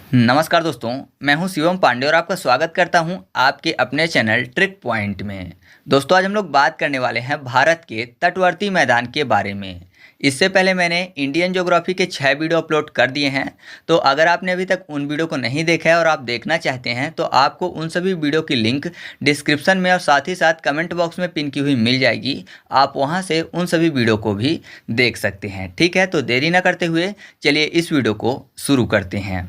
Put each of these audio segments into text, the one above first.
नमस्कार दोस्तों, मैं हूं शिवम पांडे और आपका स्वागत करता हूं आपके अपने चैनल ट्रिक पॉइंट में। दोस्तों, आज हम लोग बात करने वाले हैं भारत के तटवर्ती मैदान के बारे में। इससे पहले मैंने इंडियन ज्योग्राफी के 6 वीडियो अपलोड कर दिए हैं, तो अगर आपने अभी तक उन वीडियो को नहीं देखा है और आप देखना चाहते हैं तो आपको उन सभी वीडियो की लिंक डिस्क्रिप्शन में और साथ ही साथ कमेंट बॉक्स में पिन की हुई मिल जाएगी। आप वहाँ से उन सभी वीडियो को भी देख सकते हैं। ठीक है, तो देरी न करते हुए चलिए इस वीडियो को शुरू करते हैं।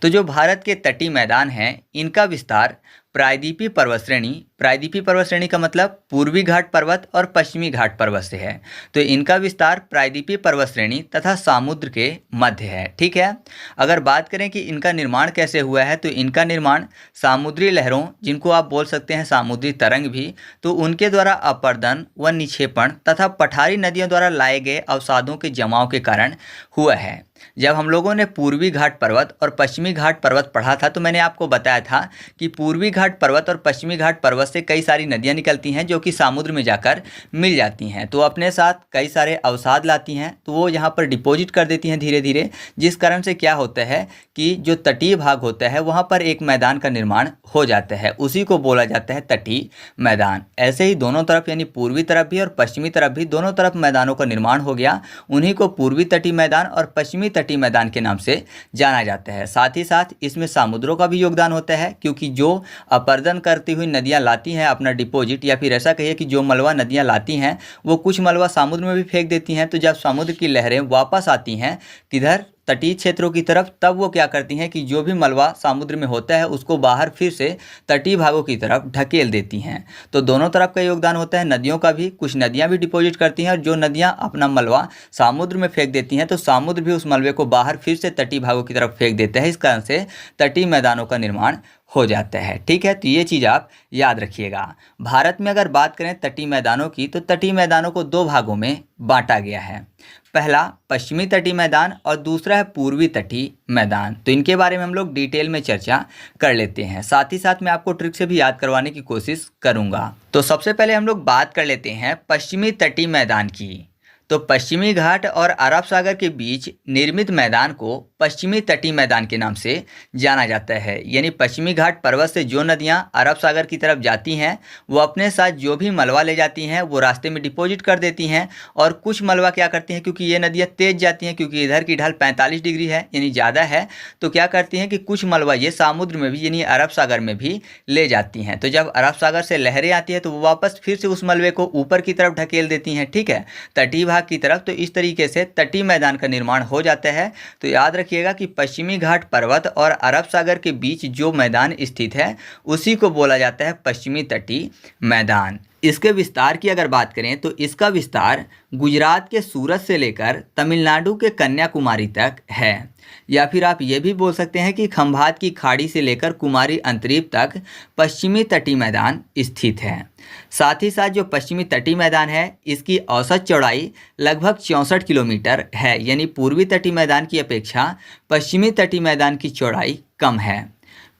तो जो भारत के तटीय मैदान हैं, इनका विस्तार प्रायद्वीपीय पर्वत श्रेणी का मतलब पूर्वी घाट पर्वत और पश्चिमी घाट पर्वत से है। तो इनका विस्तार प्रायद्वीपीय पर्वत श्रेणी तथा समुद्र के मध्य है। ठीक है, अगर बात करें कि इनका निर्माण कैसे हुआ है, तो इनका निर्माण समुद्री लहरों, जिनको आप बोल सकते हैं समुद्री तरंग भी, तो उनके द्वारा अपर्दन व निक्षेपण तथा पठारी नदियों द्वारा लाए गए अवसादों के जमाव के कारण हुआ है। जब हम लोगों ने पूर्वी घाट पर्वत और पश्चिमी घाट पर्वत पढ़ा था, तो मैंने आपको बताया था कि पूर्वी घाट पर्वत और पश्चिमी घाट पर्वत से कई सारी नदियां निकलती हैं जो कि समुद्र में जाकर मिल जाती हैं। तो अपने साथ कई सारे अवसाद लाती हैं, तो वो यहाँ पर डिपॉजिट कर देती हैं धीरे धीरे, जिस कारण से क्या होता है कि जो तटीय भाग होता है वहाँ पर एक मैदान का निर्माण हो जाता है। उसी को बोला जाता है तटीय मैदान। ऐसे ही दोनों तरफ यानी पूर्वी तरफ भी और पश्चिमी तरफ भी दोनों तरफ मैदानों का निर्माण हो गया। उन्हीं को पूर्वी तटीय मैदान और पश्चिमी तटीय मैदान के नाम से जाना जाता है। साथ ही साथ इसमें समुद्रों का भी योगदान होता है, क्योंकि जो अपर्दन करती हुई नदियां लाती हैं अपना डिपॉजिट, या फिर ऐसा कहिए कि जो मलबा नदियां लाती हैं वो कुछ मलबा समुद्र में भी फेंक देती हैं। तो जब समुद्र की लहरें वापस आती हैं किधर, तटीय क्षेत्रों की तरफ, तब वो क्या करती हैं कि जो भी मलबा समुद्र में होता है उसको बाहर फिर से तटीय भागों की तरफ ढकेल देती हैं। तो दोनों तरफ का योगदान होता है। नदियों का भी, कुछ नदियां भी डिपॉजिट करती हैं और जो नदियां अपना मलबा समुद्र में फेंक देती हैं तो समुद्र भी उस मलबे को बाहर फिर से तटीय भागों की तरफ फेंक देता है। इस कारण से तटीय मैदानों का निर्माण हो जाता है। ठीक है, तो ये चीज़ आप याद रखिएगा। भारत में अगर बात करें तटीय मैदानों की, तो तटीय मैदानों को 2 भागों में बांटा गया है। पहला पश्चिमी तटीय मैदान और दूसरा है पूर्वी तटीय मैदान। तो इनके बारे में हम लोग डिटेल में चर्चा कर लेते हैं। साथ ही साथ मैं आपको ट्रिक से भी याद करवाने की कोशिश करूंगा। तो सबसे पहले हम लोग बात कर लेते हैं पश्चिमी तटीय मैदान की। तो पश्चिमी घाट और अरब सागर के बीच निर्मित मैदान को पश्चिमी तटीय मैदान के नाम से जाना जाता है। यानी पश्चिमी घाट पर्वत से जो नदियां अरब सागर की तरफ जाती हैं वो अपने साथ जो भी मलबा ले जाती हैं वो रास्ते में डिपॉजिट कर देती हैं, और कुछ मलबा क्या करती हैं, क्योंकि ये नदियां तेज जाती हैं, क्योंकि इधर की ढाल 45 डिग्री है यानी ज़्यादा है, तो क्या करती हैं कि कुछ मलबा ये समुद्र में भी यानी अरब सागर में भी ले जाती हैं। तो जब अरब सागर से लहरें आती हैं तो वो वापस फिर से उस मलबे को ऊपर की तरफ ढकेल देती हैं। ठीक है, तटीय की तरफ। तो इस तरीके से तटीय मैदान का निर्माण हो जाता है। तो याद रखिएगा कि पश्चिमी घाट पर्वत और अरब सागर के बीच जो मैदान स्थित है उसी को बोला जाता है पश्चिमी तटीय मैदान। इसके विस्तार की अगर बात करें तो इसका विस्तार गुजरात के सूरत से लेकर तमिलनाडु के कन्याकुमारी तक है, या फिर आप ये भी बोल सकते हैं कि खंभात की खाड़ी से लेकर कुमारी अंतरीप तक पश्चिमी तटीय मैदान स्थित है। साथ ही साथ जो पश्चिमी तटीय मैदान है इसकी औसत चौड़ाई लगभग 64 किलोमीटर है, यानी पूर्वी तटीय मैदान की अपेक्षा पश्चिमी तटीय मैदान की चौड़ाई कम है।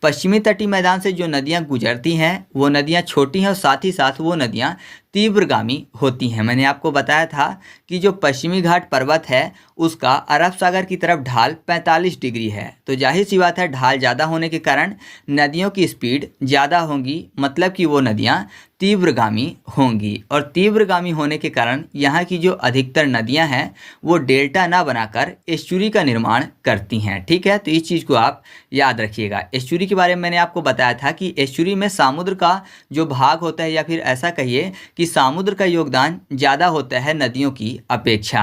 पश्चिमी तटीय मैदान से जो नदियां गुजरती हैं वो नदियां छोटी हैं और साथ ही साथ वो नदियां तीव्रगामी होती हैं। मैंने आपको बताया था कि जो पश्चिमी घाट पर्वत है उसका अरब सागर की तरफ ढाल 45 डिग्री है। तो जाहिर सी बात है ढाल ज़्यादा होने के कारण नदियों की स्पीड ज़्यादा होंगी, मतलब कि वो नदियाँ तीव्रगामी होंगी, और तीव्रगामी होने के कारण यहाँ की जो अधिकतर नदियाँ हैं वो डेल्टा ना बनाकर एस्चुरी का निर्माण करती हैं। ठीक है, तो इस चीज़ को आप याद रखिएगा। एस्चुरी के बारे में मैंने आपको बताया था कि एस्चुरी में समुद्र का जो भाग होता है, या फिर ऐसा कहिए कि समुद्र का योगदान ज़्यादा होता है नदियों की अपेक्षा।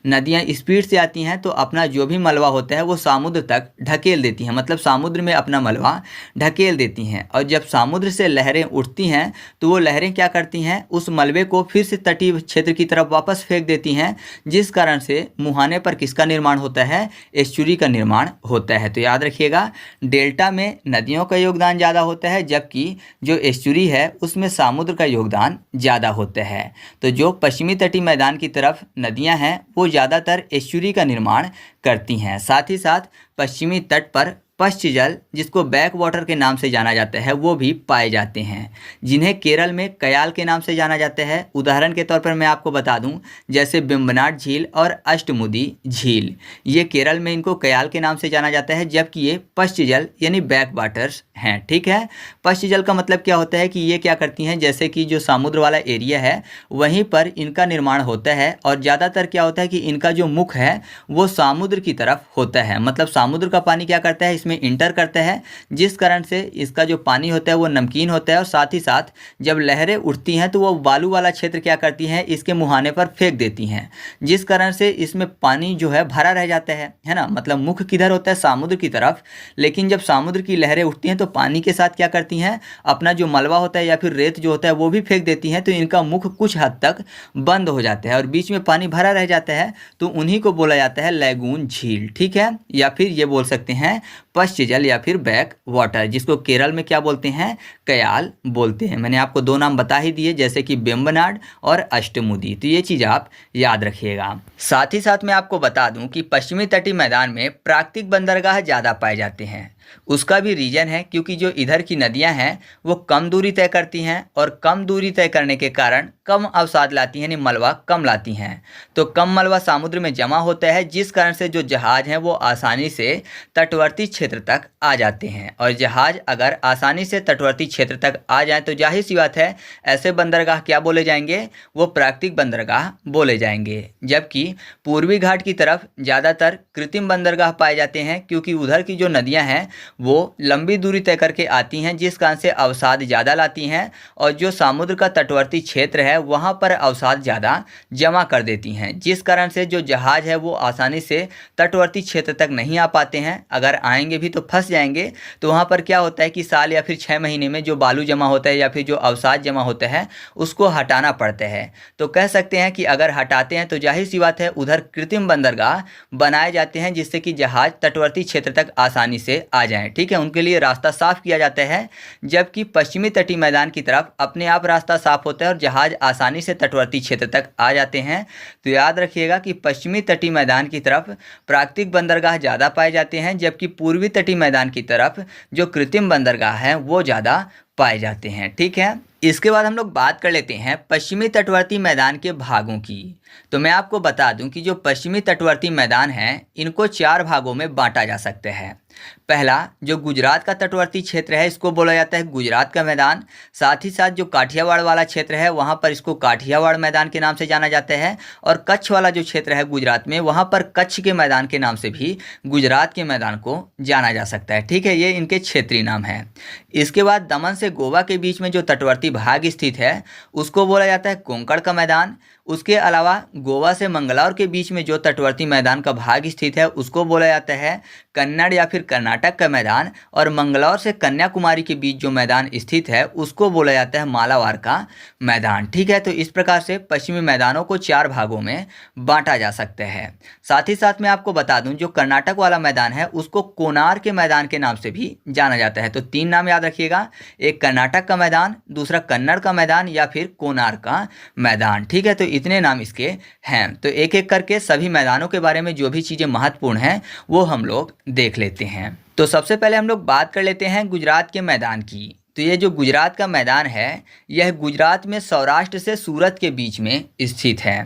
नदियाँ स्पीड से आती हैं तो अपना जो भी मलबा होता है वो समुद्र तक ढकेल देती हैं, मतलब समुद्र में अपना मलबा ढकेल देती हैं। और जब समुद्र से लहरें उठती हैं तो वो लहरें क्या करती हैं, उस मलबे को फिर से तटीय क्षेत्र की तरफ वापस फेंक देती हैं, जिस कारण से मुहाने पर किसका निर्माण होता है, एस्चुरी का निर्माण होता है। तो याद रखिएगा, डेल्टा में नदियों का योगदान ज़्यादा होता है, जबकि जो एस्चुरी है उसमें समुद्र का योगदान ज़्यादा होता है। तो जो पश्चिमी तटीय मैदान की तरफ नदियां हैं वो ज़्यादातर एस्चुरी का निर्माण करती हैं। साथ ही साथ पश्चिमी तट पर पश्च जल, जिसको बैक वाटर के नाम से जाना जाता है, वो भी पाए जाते हैं, जिन्हें केरल में कयाल के नाम से जाना जाता है। उदाहरण के तौर पर मैं आपको बता दूं, जैसे वेम्बनाड झील और अष्टमुदी झील, ये केरल में इनको कयाल के नाम से जाना जाता है, जबकि ये पश्च जल यानी बैक वाटर्स हैं। ठीक है, पश्च जल का मतलब क्या होता है कि ये क्या करती हैं, जैसे कि जो समुद्र वाला एरिया है वहीं पर इनका निर्माण होता है, और ज़्यादातर क्या होता है कि इनका जो मुख है वो समुद्र की तरफ होता है, मतलब समुद्र का पानी क्या करता है, इसमें इंटर करता है, जिस कारण से इसका जो पानी होता है वो नमकीन होता है, और साथ ही साथ जब लहरें उठती हैं तो वो बालू वाला क्षेत्र क्या करती हैं, इसके मुहाने पर फेंक देती हैं, जिस कारण से इसमें पानी जो है भरा रह जाता है ना। मतलब मुख किधर होता है, समुद्र की तरफ, लेकिन जब समुद्र की लहरें उठती हैं तो पानी के साथ क्या करती हैं, अपना जो मलबा होता है या फिर रेत जो होता है वो भी फेंक देती हैं, तो इनका मुख कुछ हद तक बंद हो जाता है और बीच में पानी भरा रह जाता है, तो उन्हीं को बोला जाता है लैगून झील। ठीक है, या फिर ये बोल सकते हैं पश्च जल या फिर बैक वाटर, जिसको केरल में क्या बोलते हैं, कयाल बोलते हैं। मैंने आपको दो नाम बता ही दिए, जैसे कि वेम्बनाड और अष्टमुदी, तो ये चीज़ आप याद रखिएगा। साथ ही साथ मैं आपको बता दूं कि पश्चिमी तटीय मैदान में प्राकृतिक बंदरगाह ज़्यादा पाए जाते हैं। उसका भी रीज़न है क्योंकि जो इधर की नदियां हैं वो कम दूरी तय करती हैं, और कम दूरी तय करने के कारण कम अवसाद लाती हैं, यानी मलबा कम लाती हैं, तो कम मलबा समुद्र में जमा होता है, जिस कारण से जो जहाज़ हैं वो आसानी से तटवर्ती क्षेत्र तक आ जाते हैं। और जहाज़ अगर आसानी से तटवर्ती क्षेत्र तक आ जाए तो जाहिर सी बात है ऐसे बंदरगाह क्या बोले जाएंगे, वो प्राकृतिक बंदरगाह बोले जाएंगे। जबकि पूर्वी घाट की तरफ ज़्यादातर कृत्रिम बंदरगाह पाए जाते हैं, क्योंकि उधर की जो नदियाँ हैं वो लंबी दूरी तय करके आती हैं, जिस कारण से अवसाद ज़्यादा लाती हैं, और जो समुद्र का तटवर्ती क्षेत्र है वहाँ पर अवसाद ज़्यादा जमा कर देती हैं, जिस कारण से जो जहाज़ है वो आसानी से तटवर्ती क्षेत्र तक नहीं आ पाते हैं। अगर आएंगे भी तो फंस जाएंगे, तो वहाँ पर क्या होता है कि साल या फिर 6 महीने में जो बालू जमा होता है या फिर जो अवसाद जमा होता है उसको हटाना पड़ता है। तो कह सकते हैं कि अगर हटाते हैं तो जाहिर सी बात है उधर कृत्रिम बंदरगाह बनाए जाते हैं, जिससे कि जहाज़ तटवर्ती क्षेत्र तक आसानी से आ जाएं। ठीक है, उनके लिए रास्ता साफ किया जाता है, जबकि पश्चिमी तटीय मैदान की तरफ अपने आप रास्ता साफ होता है और जहाज आसानी से तटवर्ती क्षेत्र तक आ जाते हैं। तो याद रखिएगा कि पश्चिमी तटीय मैदान की तरफ प्राकृतिक बंदरगाह ज़्यादा पाए जाते हैं, जबकि पूर्वी तटीय मैदान की तरफ जो कृत्रिम बंदरगाह हैं वो ज़्यादा पाए जाते हैं। ठीक है, इसके बाद हम लोग बात कर लेते हैं पश्चिमी तटवर्ती मैदान के भागों की। तो मैं आपको बता दूं कि जो पश्चिमी तटवर्ती मैदान हैं इनको 4 भागों में बांटा जा सकता है। पहला, जो गुजरात का तटवर्ती क्षेत्र है इसको बोला जाता है गुजरात का मैदान। साथ ही साथ जो काठियावाड़ वाला क्षेत्र है वहाँ पर इसको काठियावाड़ मैदान के नाम से जाना जाता है, और कच्छ वाला जो क्षेत्र है गुजरात में वहाँ पर कच्छ के मैदान के नाम से भी गुजरात के मैदान को जाना जा सकता है। ठीक है, ये इनके क्षेत्रीय नाम है। इसके बाद दमन से गोवा के बीच में जो तटवर्ती भाग स्थित है उसको बोला जाता है कोंकण का मैदान। उसके अलावा गोवा से मंगलौर के बीच में जो तटवर्ती मैदान का भाग स्थित है उसको बोला जाता है कन्नड़ या फिर कर्नाटक का मैदान, और मंगलौर से कन्याकुमारी के बीच जो मैदान स्थित है उसको बोला जाता है मालाबार का मैदान। ठीक है, तो इस प्रकार से पश्चिमी मैदानों को 4 भागों में बांटा जा सकता है। साथ ही साथ मैं आपको बता दूं जो कर्नाटक वाला मैदान है उसको कोनार के मैदान के नाम से भी जाना जाता है। तो 3 नाम याद रखिएगा, एक कर्नाटक का मैदान, दूसरा कन्नड़ का मैदान या फिर कोनार का मैदान। ठीक है, तो इतने नाम इसके हैं। तो एक एक करके सभी मैदानों के बारे में जो भी चीज़ें महत्वपूर्ण हैं वो हम लोग देख लेते हैं। तो सबसे पहले हम लोग बात कर लेते हैं गुजरात के मैदान की। तो ये जो गुजरात का मैदान है यह गुजरात में सौराष्ट्र से सूरत के बीच में स्थित है।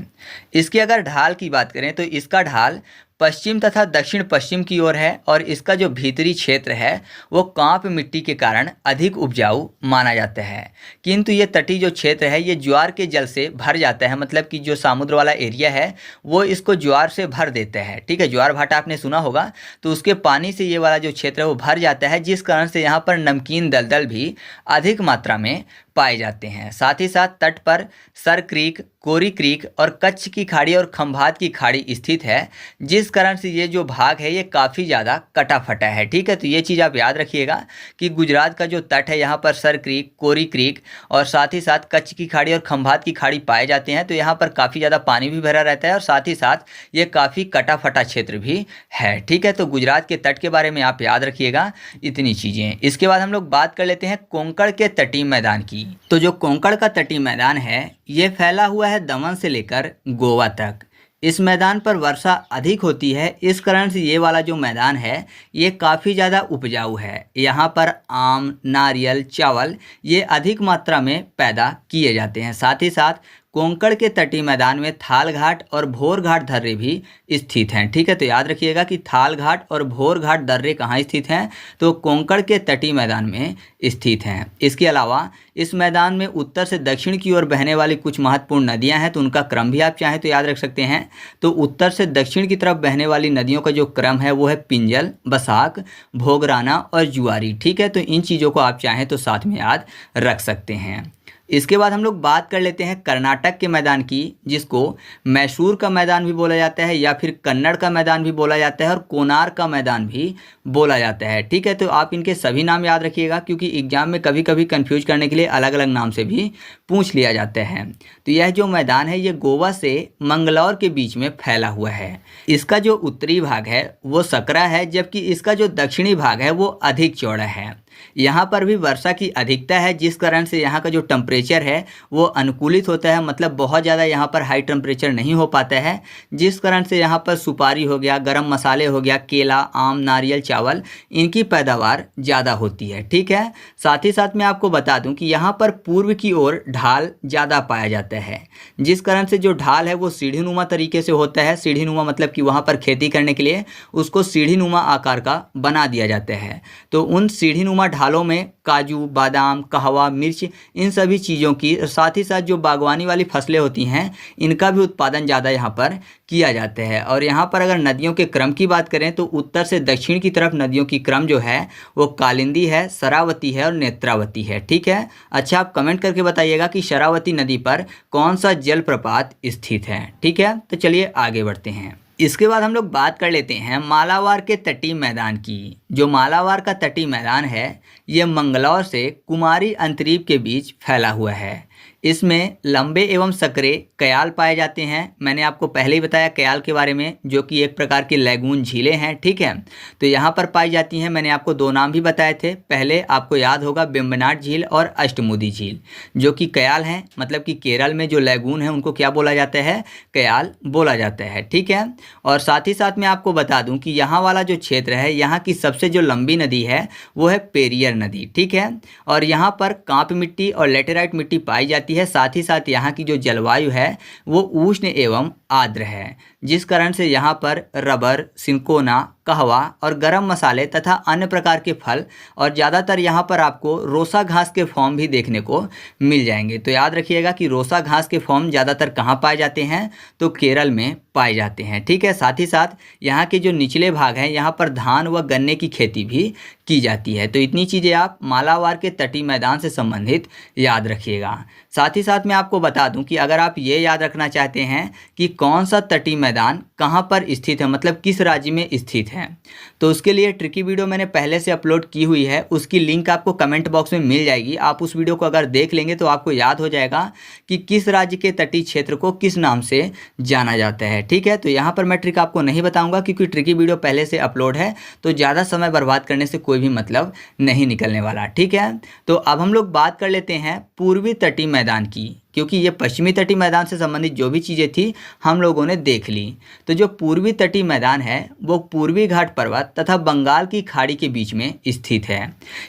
इसकी अगर ढाल की बात करें तो इसका ढाल पश्चिम तथा दक्षिण पश्चिम की ओर है, और इसका जो भीतरी क्षेत्र है वो कांप मिट्टी के कारण अधिक उपजाऊ माना जाता है। किंतु ये तटीय जो क्षेत्र है ये ज्वार के जल से भर जाता है, मतलब कि जो समुद्र वाला एरिया है वो इसको ज्वार से भर देता है। ठीक है, ज्वार भाटा आपने सुना होगा, तो उसके पानी से ये वाला जो क्षेत्र है वो भर जाता है, जिस कारण से यहाँ पर नमकीन दलदल भी अधिक मात्रा में पाए जाते हैं। साथ ही साथ तट पर सर क्रीक, कोरी क्रीक और कच्छ की खाड़ी और खंभात की खाड़ी स्थित है, जिस कारण से ये जो भाग है ये काफ़ी ज़्यादा कटा फटा है। ठीक है, तो ये चीज़ आप याद रखिएगा कि गुजरात का जो तट है यहाँ पर सर क्रीक, कोरी क्रीक और साथ ही साथ कच्छ की खाड़ी और खंभात की खाड़ी पाए जाते हैं। तो यहाँ पर काफ़ी ज़्यादा पानी भी भरा रहता है और साथ ही साथ ये काफ़ी कटा फटा क्षेत्र भी है। ठीक है, तो गुजरात के तट के बारे में आप याद रखिएगा इतनी चीज़ें। इसके बाद हम लोग बात कर लेते हैं कोंकण के तटीय मैदान की। तो जो कोंकण का तटीय मैदान है ये फैला हुआ है दमन से लेकर गोवा तक। इस मैदान पर वर्षा अधिक होती है, इस कारण से ये वाला जो मैदान है ये काफ़ी ज़्यादा उपजाऊ है। यहाँ पर आम, नारियल, चावल ये अधिक मात्रा में पैदा किए जाते हैं। साथ ही साथ कोंकण के तटीय मैदान में थाल घाट और भोर घाट दर्रे भी स्थित हैं। ठीक है, तो याद रखिएगा कि थाल घाट और भोर घाट दर्रे कहाँ स्थित हैं, तो कोंकण के तटीय मैदान में स्थित हैं। इसके अलावा इस मैदान में उत्तर से दक्षिण की ओर बहने वाली कुछ महत्वपूर्ण नदियां हैं, तो उनका क्रम भी आप चाहें तो याद रख सकते हैं। तो उत्तर से दक्षिण की तरफ बहने वाली नदियों का जो क्रम है वो है पिंजल, बसाक, भोगराना और जुआरी। ठीक है, तो इन चीज़ों को आप चाहें तो साथ में याद रख सकते हैं। इसके बाद हम लोग बात कर लेते हैं कर्नाटक के मैदान की, जिसको मैसूर का मैदान भी बोला जाता है या फिर कन्नड़ का मैदान भी बोला जाता है और कोनार का मैदान भी बोला जाता है। ठीक है, तो आप इनके सभी नाम याद रखिएगा, क्योंकि एग्जाम में कभी कभी कंफ्यूज करने के लिए अलग अलग नाम से भी पूछ लिया जाता है। तो यह जो मैदान है ये गोवा से मंगलौर के बीच में फैला हुआ है। इसका जो उत्तरी भाग है वो सकरा है, जबकि इसका जो दक्षिणी भाग है वो अधिक चौड़ा है। यहाँ पर भी वर्षा की अधिकता है, जिस कारण से यहाँ का जो टेम्परेचर है वो अनुकूलित होता है, मतलब बहुत ज़्यादा यहाँ पर हाई टेम्परेचर नहीं हो पाता है, जिस कारण से यहाँ पर सुपारी हो गया, गरम मसाले हो गया, केला, आम, नारियल, चावल, इनकी पैदावार ज़्यादा होती है। ठीक है, साथ ही साथ मैं आपको बता दूं कि यहाँ पर पूर्व की ओर ढाल ज़्यादा पाया जाता है, जिस कारण से जो ढाल है वो सीढ़ीनुमा तरीके से होता है। सीढ़ीनुमा मतलब कि वहाँ पर खेती करने के लिए उसको सीढ़ीनुमा आकार का बना दिया जाता है। तो उन सीढ़ीनुमा ढालों में काजू, बादाम, कहवा, मिर्च, इन सभी चीज़ों की, साथ ही साथ जो बागवानी वाली फसलें होती हैं इनका भी उत्पादन ज़्यादा यहाँ पर किया जाता है। और यहाँ पर अगर नदियों के क्रम की बात करें तो उत्तर से दक्षिण की तरफ नदियों की क्रम जो है वो कालिंदी है, शरावती है और नेत्रावती है। ठीक है, अच्छा आप कमेंट करके बताइएगा कि शरावती नदी पर कौन सा जलप्रपात स्थित है। ठीक है, तो चलिए आगे बढ़ते हैं। इसके बाद हम लोग बात कर लेते हैं मालाबार के तटीय मैदान की। जो मालाबार का तटीय मैदान है ये मंगलौर से कुमारी अंतरीप के बीच फैला हुआ है। इसमें लंबे एवं सकरे कयाल पाए जाते हैं। मैंने आपको पहले ही बताया कयाल के बारे में, जो कि एक प्रकार की लैगून झीलें हैं। ठीक है, तो यहाँ पर पाई जाती हैं। मैंने आपको दो नाम भी बताए थे, पहले आपको याद होगा बेम्बनाड झील और अष्टमुदी झील, जो कि कयाल हैं। मतलब कि केरल में जो लैगून है उनको क्या बोला जाता है, कयाल बोला जाता है। ठीक है, और साथ ही साथ मैं आपको बता दूं कि यहाँ वाला जो क्षेत्र है, यहाँ की सबसे जो लंबी नदी है वो है पेरियर नदी। ठीक है, और यहाँ पर कांप मिट्टी और लेटेराइट मिट्टी पाई जाती है। साथ ही साथ यहाँ की जो जलवायु है वो उष्ण एवं आर्द्र है, जिस कारण से यहाँ पर रबर, सिंकोना, कहवा और गरम मसाले तथा अन्य प्रकार के फल और ज़्यादातर यहाँ पर आपको रोसा घास के फॉर्म भी देखने को मिल जाएंगे। तो याद रखिएगा कि रोसा घास के फॉर्म ज़्यादातर कहाँ पाए जाते हैं, तो केरल में पाए जाते हैं। ठीक है, साथ ही साथ यहाँ के जो निचले भाग हैं यहाँ पर धान व गन्ने की खेती भी की जाती है। तो इतनी चीज़ें आप मालाबार के तटीय मैदान से संबंधित याद रखिएगा। साथ ही साथ मैं आपको बता दूं कि अगर आप ये याद रखना चाहते हैं कि कौन सा तटीय मैदान कहाँ पर स्थित है, मतलब किस राज्य में स्थित है, तो उसके लिए ट्रिकी वीडियो मैंने पहले से अपलोड की हुई है। उसकी लिंक आपको कमेंट बॉक्स में मिल जाएगी। आप उस वीडियो को अगर देख लेंगे तो आपको याद हो जाएगा कि किस राज्य के तटीय क्षेत्र को किस नाम से जाना जाता है। ठीक है, तो यहाँ पर मैं ट्रिक आपको नहीं बताऊँगा, क्योंकि ट्रिकी वीडियो पहले से अपलोड है, तो ज़्यादा समय बर्बाद करने से कोई भी मतलब नहीं निकलने वाला। ठीक है, तो अब हम लोग बात कर लेते हैं पूर्वी तटीय मैदान की, क्योंकि ये पश्चिमी तटीय मैदान से संबंधित जो भी चीज़ें थी हम लोगों ने देख ली। तो जो पूर्वी तटीय मैदान है वो पूर्वी घाट पर्वत तथा बंगाल की खाड़ी के बीच में स्थित है।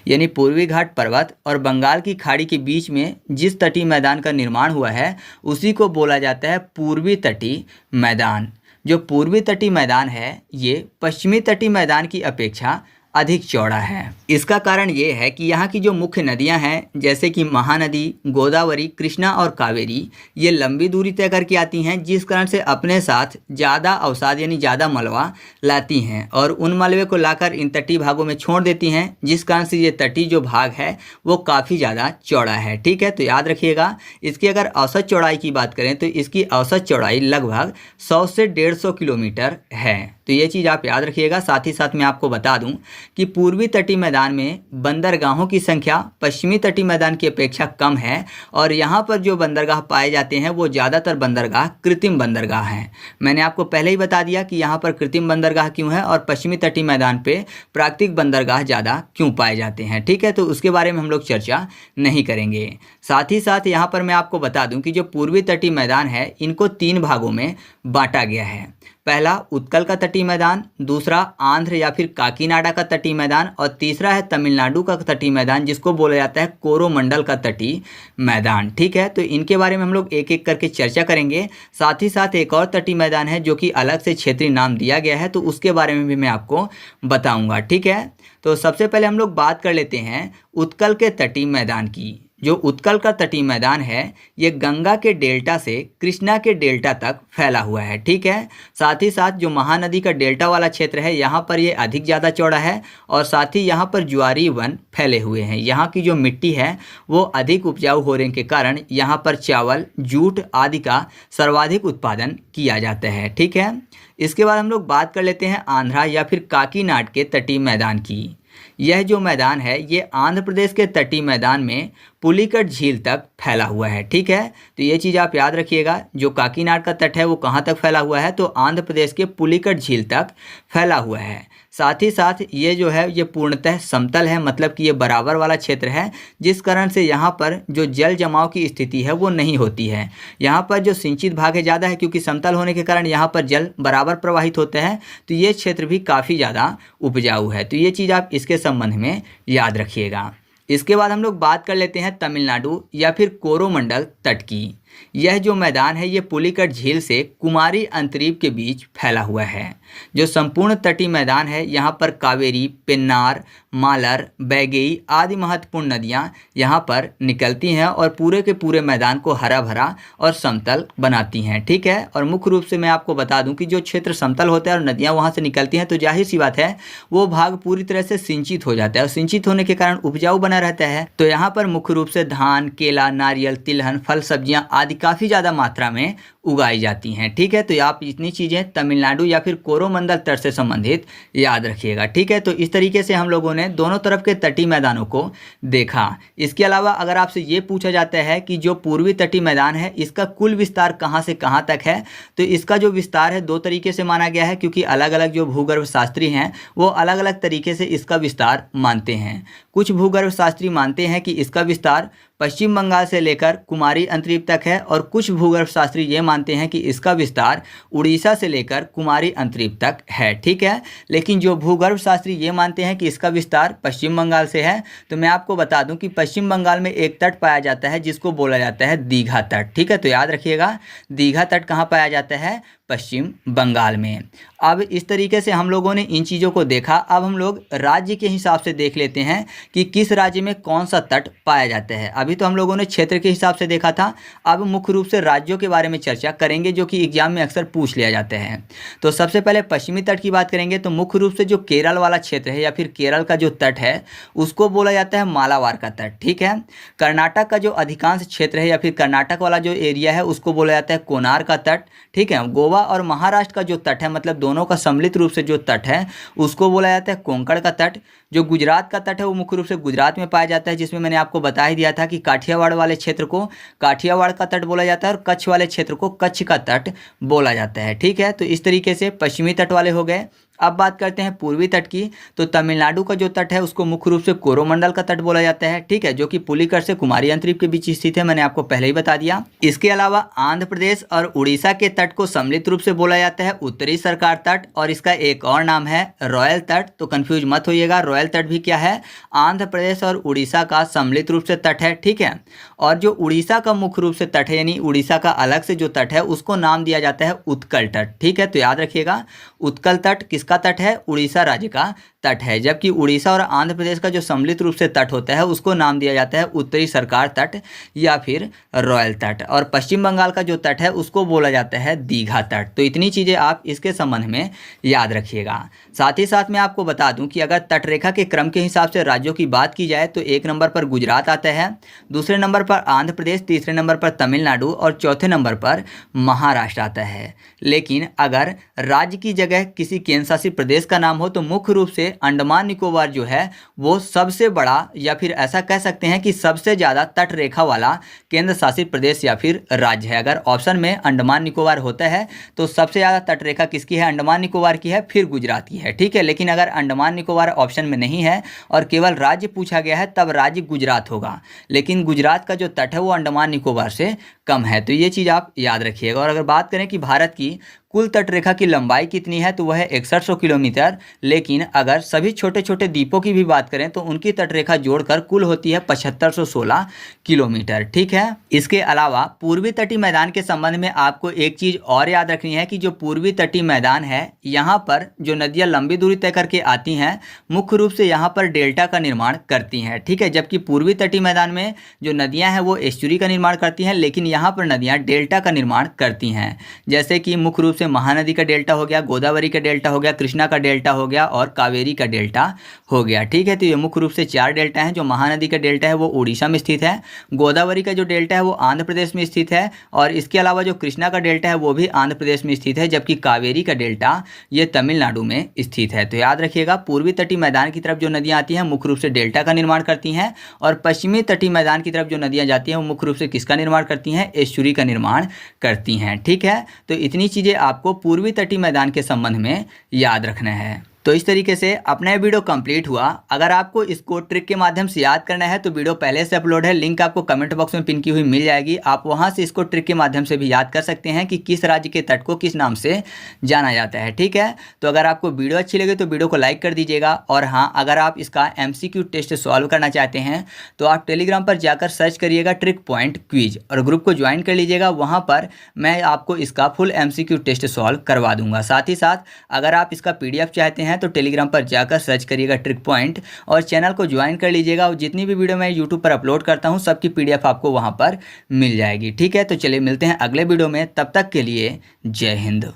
यानी पूर्वी घाट पर्वत और बंगाल की खाड़ी के बीच में जिस तटीय मैदान का निर्माण हुआ है उसी को बोला जाता है पूर्वी तटीय मैदान। जो पूर्वी तटीय मैदान है ये पश्चिमी तटीय मैदान की अपेक्षा अधिक चौड़ा है। इसका कारण ये है कि यहाँ की जो मुख्य नदियाँ हैं जैसे कि महानदी, गोदावरी, कृष्णा और कावेरी, ये लंबी दूरी तय करके आती हैं, जिस कारण से अपने साथ ज़्यादा अवसाद यानी ज़्यादा मलबा लाती हैं और उन मलबे को लाकर इन तटीय भागों में छोड़ देती हैं, जिस कारण से ये तटीय जो भाग है वो काफ़ी ज़्यादा चौड़ा है। ठीक है, तो याद रखिएगा इसकी अगर औसत चौड़ाई की बात करें तो इसकी औसत चौड़ाई लगभग 100 से 150 किलोमीटर है। तो ये चीज़ आप याद रखिएगा। साथ ही साथ मैं आपको बता दूं कि पूर्वी तटीय मैदान में बंदरगाहों की संख्या पश्चिमी तटीय मैदान की अपेक्षा कम है और यहाँ पर जो बंदरगाह पाए जाते हैं वो ज़्यादातर बंदरगाह कृत्रिम बंदरगाह हैं। मैंने आपको पहले ही बता दिया कि यहाँ पर कृत्रिम बंदरगाह क्यों है और पश्चिमी तटीय मैदान पे प्राकृतिक बंदरगाह ज़्यादा क्यों पाए जाते हैं। ठीक है, तो उसके बारे में हम लोग चर्चा नहीं करेंगे। साथ ही साथ यहाँ पर मैं आपको बता दूं कि जो पूर्वी तटीय मैदान है इनको 3 भागों में बांटा गया है। पहला उत्कल का तटीय मैदान, दूसरा आंध्र या फिर काकीनाडा का तटीय मैदान और तीसरा है तमिलनाडु का तटीय मैदान जिसको बोला जाता है कोरोमंडल का तटीय मैदान। ठीक है, तो इनके बारे में हम लोग एक एक करके चर्चा करेंगे। साथ ही साथ एक और तटीय मैदान है जो कि अलग से क्षेत्रीय नाम दिया गया है, तो उसके बारे में भी मैं आपको बताऊंगा। ठीक है, तो सबसे पहले हम लोग बात कर लेते हैं उत्कल के तटीय मैदान की। जो उत्कल का तटीय मैदान है ये गंगा के डेल्टा से कृष्णा के डेल्टा तक फैला हुआ है। ठीक है, साथ ही साथ जो महानदी का डेल्टा वाला क्षेत्र है यहाँ पर ये अधिक ज़्यादा चौड़ा है और साथ ही यहाँ पर ज्वारीय वन फैले हुए हैं। यहाँ की जो मिट्टी है वो अधिक उपजाऊ होने के कारण यहाँ पर चावल, जूट आदि का सर्वाधिक उत्पादन किया जाता है। ठीक है, इसके बाद हम लोग बात कर लेते हैं आंध्रा या फिर काकीनाड के तटीय मैदान की। यह जो मैदान है ये आंध्र प्रदेश के तटीय मैदान में पुलिकट झील तक फैला हुआ है। ठीक है, तो ये चीज़ आप याद रखिएगा। जो काकीनाड का तट है वो कहाँ तक फैला हुआ है, तो आंध्र प्रदेश के पुलिकट झील तक फैला हुआ है। साथ ही साथ ये जो है ये पूर्णतः समतल है, मतलब कि ये बराबर वाला क्षेत्र है जिस कारण से यहाँ पर जो जल जमाव की स्थिति है वो नहीं होती है। यहाँ पर जो सिंचित भाग है ज़्यादा है क्योंकि समतल होने के कारण यहाँ पर जल बराबर प्रवाहित होते हैं, तो ये क्षेत्र भी काफ़ी ज़्यादा उपजाऊ है। तो ये चीज़ आप इसके संबंध में याद रखिएगा। इसके बाद हम लोग बात कर लेते हैं तमिलनाडु या फिर कोरोमंडल तट की। यह जो मैदान है ये पुलिकट झील से कुमारी अंतरीप के बीच फैला हुआ है। जो संपूर्ण तटीय मैदान है यहाँ पर कावेरी, पेन्नार, मालर, बैगई आदि महत्वपूर्ण नदियाँ यहाँ पर निकलती हैं और पूरे के पूरे मैदान को हरा भरा और समतल बनाती हैं। ठीक है, और मुख्य रूप से मैं आपको बता दूं कि जो क्षेत्र समतल होता है और नदियाँ वहाँ से निकलती हैं तो जाहिर सी बात है वो भाग पूरी तरह से सिंचित हो जाता है और सिंचित होने के कारण उपजाऊ बना रहता है। तो यहाँ पर मुख्य रूप से धान, केला, नारियल, तिलहन, फल, सब्जियाँ आदि काफ़ी ज़्यादा मात्रा में उगाई जाती हैं। ठीक है, तो आप इतनी चीज़ें तमिलनाडु या फिर कोरोमंडल तट से संबंधित याद रखिएगा। ठीक है, तो इस तरीके से हम लोगों ने दोनों तरफ के तटीय मैदानों को देखा। इसके अलावा अगर आपसे ये पूछा जाता है कि जो पूर्वी तटीय मैदान है इसका कुल विस्तार कहाँ से कहाँ तक है, तो इसका जो विस्तार है 2 तरीके से माना गया है क्योंकि अलग अलग जो भूगर्भ शास्त्री हैं वो अलग अलग तरीके से इसका विस्तार मानते हैं। कुछ भूगर्भ शास्त्री मानते हैं कि इसका विस्तार पश्चिम बंगाल से लेकर कुमारी अंतरीप तक है और कुछ भूगर्भ शास्त्री ये मानते हैं कि इसका विस्तार उड़ीसा से लेकर कुमारी अंतरीप तक है। ठीक है, लेकिन जो भूगर्भ शास्त्री ये मानते हैं कि इसका विस्तार पश्चिम बंगाल से है, तो मैं आपको बता दूं कि पश्चिम बंगाल में एक तट पाया जाता है जिसको बोला जाता है दीघा तट। ठीक है, तो याद रखिएगा दीघा तट कहाँ पाया जाता है, पश्चिम बंगाल में। अब इस तरीके से हम लोगों ने इन चीज़ों को देखा। अब हम लोग राज्य के हिसाब से देख लेते हैं कि किस राज्य में कौन सा तट पाया जाता है। अभी तो हम लोगों ने क्षेत्र के हिसाब से देखा था, अब मुख्य रूप से राज्यों के बारे में चर्चा करेंगे जो कि एग्जाम में अक्सर पूछ लिया जाता है। तो सबसे पहले पश्चिमी तट की बात करेंगे तो मुख्य रूप से जो केरल वाला क्षेत्र है या फिर केरल का जो तट है उसको बोला जाता है मालाबार का तट। ठीक है, कर्नाटक का जो अधिकांश क्षेत्र है या फिर कर्नाटक वाला जो एरिया है उसको बोला जाता है कोनार का तट। ठीक है, गोवा और महाराष्ट्र का जो तट है मतलब दोनों का सम्मिलित रूप से जो तट है उसको बोला जाता है कोंकण का तट। जो गुजरात का तट है वो मुख्य रूप से गुजरात में पाया जाता है, जिसमें मैंने आपको बता ही दिया था कि काठियावाड़ वाले क्षेत्र को काठियावाड़ का तट बोला जाता है और कच्छ वाले क्षेत्र को कच्छ का तट बोला जाता है। ठीक है, तो इस तरीके से पश्चिमी तट वाले हो गए। अब बात करते हैं पूर्वी तट की, तो तमिलनाडु का जो तट है उसको मुख्य रूप से कोरोमंडल का तट बोला जाता है। ठीक है, जो कि पुलिकट से कुमारी अंतरीप के बीच स्थित है, मैंने आपको पहले ही बता दिया। इसके अलावा आंध्र प्रदेश और उड़ीसा के तट को सम्मिलित रूप से बोला जाता है उत्तरी सरकार तट और इसका एक और नाम है रॉयल तट। तो कंफ्यूज मत होइएगा, रॉयल तट भी क्या है, आंध्र प्रदेश और उड़ीसा का सम्मिलित रूप से तट है। ठीक है, और जो उड़ीसा का मुख्य रूप से तट है यानी उड़ीसा का अलग से जो तट है उसको नाम दिया जाता है उत्कल तट। ठीक है, तो याद रखिएगा उत्कल तट किसका तट है, उड़ीसा राज्य का तट है, जबकि उड़ीसा और आंध्र प्रदेश का जो सम्मिलित रूप से तट होता है उसको नाम दिया जाता है उत्तरी सरकार तट या फिर रॉयल तट, और पश्चिम बंगाल का जो तट है उसको बोला जाता है दीघा तट। तो इतनी चीज़ें आप इसके संबंध में याद रखिएगा। साथ ही साथ मैं आपको बता दूं कि अगर तटरेखा के क्रम के हिसाब से राज्यों की बात की जाए तो 1 नंबर पर गुजरात आता है, दूसरे नंबर पर आंध्र प्रदेश, तीसरे नंबर पर तमिलनाडु और चौथे नंबर पर महाराष्ट्र आता है। लेकिन अगर राज्य की जगह किसी केंद्र शासित प्रदेश का नाम हो तो मुख्य रूप से अंडमान निकोबार जो है वो सबसे बड़ा, या फिर ऐसा कह सकते हैं कि सबसे ज़्यादा तट रेखा वाला केंद्र शासित प्रदेश या फिर राज्य है। अगर ऑप्शन में अंडमान निकोबार होता है तो सबसे ज़्यादा तट रेखा किसकी है? अंडमान निकोबार की है, फिर गुजरात की है। ठीक है, लेकिन अगर अंडमान निकोबार ऑप्शन में नहीं है और केवल राज्य पूछा गया है तब राज्य गुजरात होगा, लेकिन गुजरात का जो तट है वो अंडमान निकोबार से कम है। तो ये चीज़ आप याद रखिएगा। और अगर बात करें कि भारत की कुल तटरेखा की लंबाई कितनी है तो वह है 6100 किलोमीटर, लेकिन अगर सभी छोटे छोटे द्वीपों की भी बात करें तो उनकी तटरेखा जोड़कर कुल होती है 7516 किलोमीटर। ठीक है, इसके अलावा पूर्वी तटीय मैदान के संबंध में आपको एक चीज़ और याद रखनी है कि जो पूर्वी तटीय मैदान है यहाँ पर जो नदियाँ लंबी दूरी तय करके आती हैं मुख्य रूप से यहाँ पर डेल्टा का निर्माण करती हैं। ठीक है, जबकि पूर्वी तटीय मैदान में जो नदियाँ हैं वो एस्चुरी का निर्माण करती हैं, लेकिन यहाँ पर नदियाँ डेल्टा का निर्माण करती हैं। जैसे कि मुख्य रूप से महानदी का डेल्टा हो गया, गोदावरी का डेल्टा हो गया, कृष्णा का डेल्टा हो गया और कावेरी का डेल्टा हो गया। ठीक है, तो ये मुख्य रूप से 4 डेल्टा हैं। जो महानदी का डेल्टा है वो उड़ीसा में स्थित है, गोदावरी का जो डेल्टा है वो आंध्र प्रदेश में स्थित है, और इसके अलावा जो कृष्णा का डेल्टा है वो भी आंध्र प्रदेश में स्थित है, जबकि कावेरी का डेल्टा ये तमिलनाडु में स्थित है। तो याद रखिएगा, पूर्वी तटीय मैदान की तरफ जो नदियाँ आती हैं मुख्य रूप से डेल्टा का निर्माण करती हैं, और पश्चिमी तटीय मैदान की तरफ जो नदियाँ जाती हैं वो मुख्य रूप से किसका निर्माण करती हैं? एस्चुरी का निर्माण करती हैं। ठीक है, तो इतनी चीज़ें आपको पूर्वी तटीय मैदान के संबंध में याद रखना है। तो इस तरीके से अपना ये वीडियो कंप्लीट हुआ। अगर आपको इसको ट्रिक के माध्यम से याद करना है तो वीडियो पहले से अपलोड है, लिंक आपको कमेंट बॉक्स में पिन की हुई मिल जाएगी। आप वहां से इसको ट्रिक के माध्यम से भी याद कर सकते हैं कि किस राज्य के तट को किस नाम से जाना जाता है। ठीक है, तो अगर आपको वीडियो अच्छी लगे तो वीडियो को लाइक कर दीजिएगा। और हाँ, अगर आप इसका MCQ टेस्ट सॉल्व करना चाहते हैं तो आप टेलीग्राम पर जाकर सर्च करिएगा ट्रिक पॉइंट क्विज और ग्रुप को ज्वाइन कर लीजिएगा। वहाँ पर मैं आपको इसका फुल MCQ टेस्ट सॉल्व करवा दूंगा। साथ ही साथ अगर आप इसका PDF चाहते हैं तो टेलीग्राम पर जाकर सर्च करिएगा ट्रिक पॉइंट और चैनल को ज्वाइन कर लीजिएगा। और जितनी भी वीडियो मैं यूट्यूब पर अपलोड करता हूं सबकी PDF आपको वहां पर मिल जाएगी। ठीक है, तो चलिए मिलते हैं अगले वीडियो में, तब तक के लिए जय हिंद।